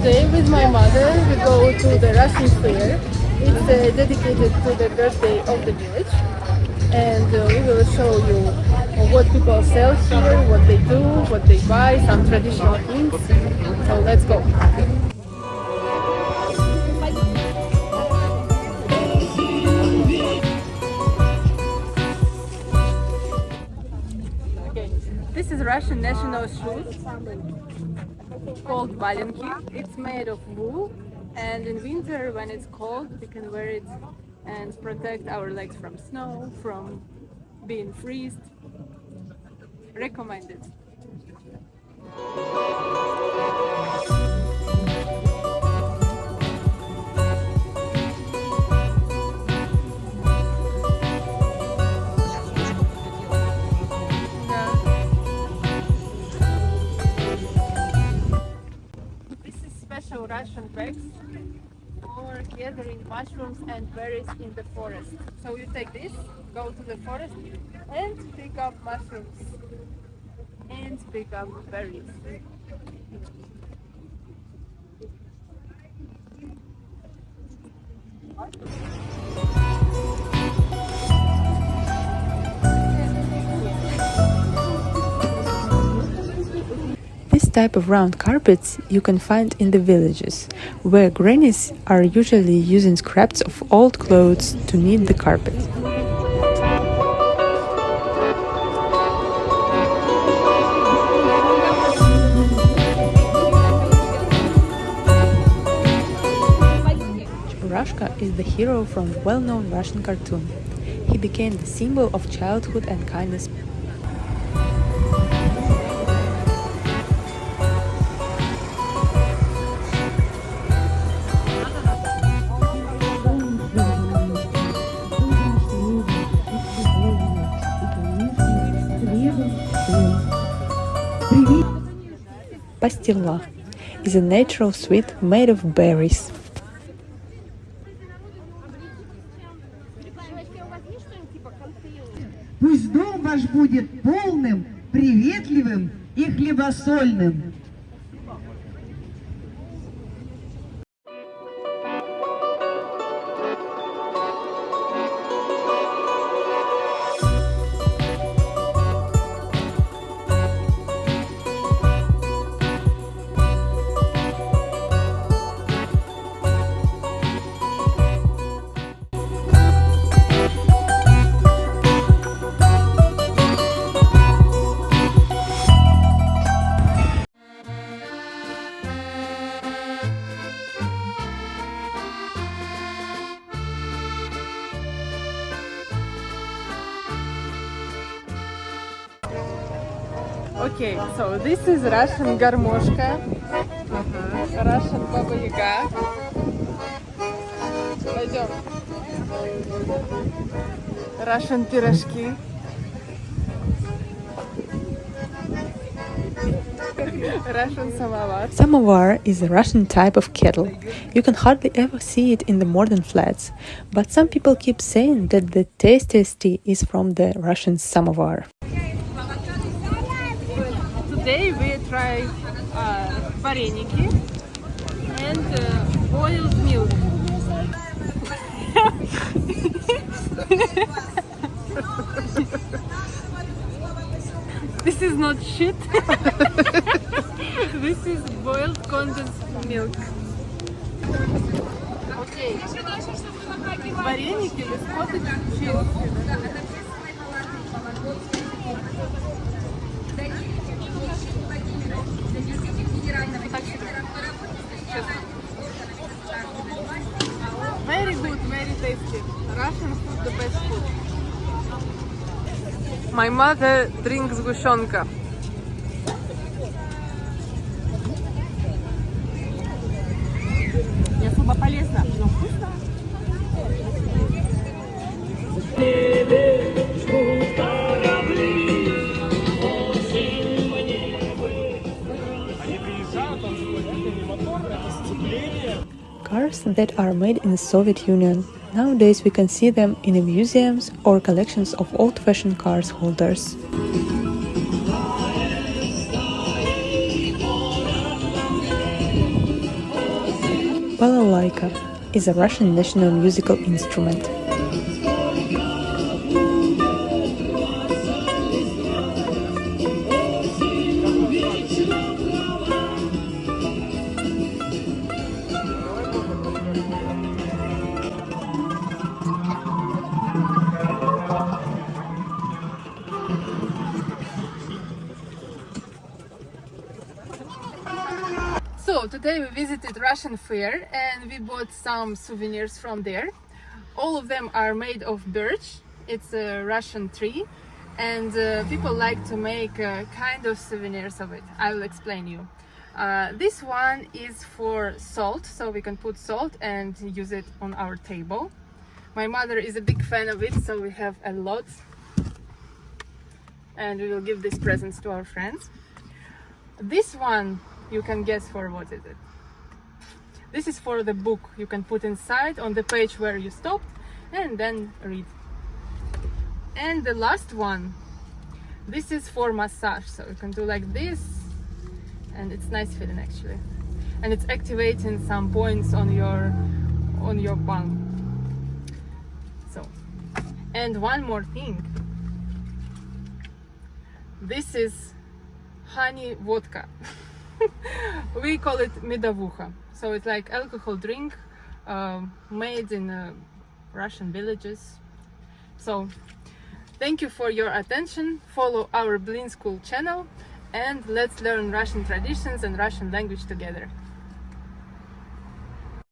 Today with my mother we go to the Russian fair. It's dedicated to the birthday of the village, and we will show you what people sell here, what they do, what they buy, some traditional things. So let's go. Okay, this is Russian national shoes called valenki. It's made of wool, and in winter when it's cold we can wear it and protect our legs from snow, from being freezed. Recommended. Special Russian bags for gathering mushrooms and berries in the forest. So you take this, go to the forest and pick up mushrooms and pick up berries. This type of round carpets you can find in the villages, where grannies are usually using scraps of old clothes to knit the carpet. Cheburashka is the hero from a well-known Russian cartoon. He became the symbol of childhood and kindness. Pastila is a natural sweet made of berries. Пусть дом ваш будет полным, приветливым и хлебосольным. Okay, so this is Russian garmoshka, Russian Baba Yaga. Пойдем. Russian pirozhki. Russian samovar. Samovar is a Russian type of kettle. You can hardly ever see it in the modern flats, but some people keep saying that the tastiest tea is from the Russian samovar. Today we try valenki and boiled milk. This is not shit. This is boiled condensed milk. Okay. Вареники with cottage cheese. Very good, very tasty. Russian food, the best food. My mother drinks sgushchyonka. Не особо полезно, но вкусно. Cars that are made in the Soviet Union. Nowadays we can see them in museums or collections of old-fashioned cars holders. balalajka is a Russian national musical instrument. So today we visited Russian fair and we bought some souvenirs from there. All of them are made of birch. It's a Russian tree, and people like to make kind of souvenirs of it. I will explain you. This one is for salt, so we can put salt and use it on our table. My mother is a big fan of it, so we have a lot. And we will give these presents to our friends. This one, you can guess for what is it. This is for the book. You can put inside on the page where you stopped and then read. And the last one, this is for massage. So you can do like this, and it's nice feeling actually. And it's activating some points on your palm. So, and one more thing. This is honey vodka. We call it medavucha. So it's like alcohol drink made in Russian villages. So thank you for your attention. Follow our Blin School channel and let's learn Russian traditions and Russian language together.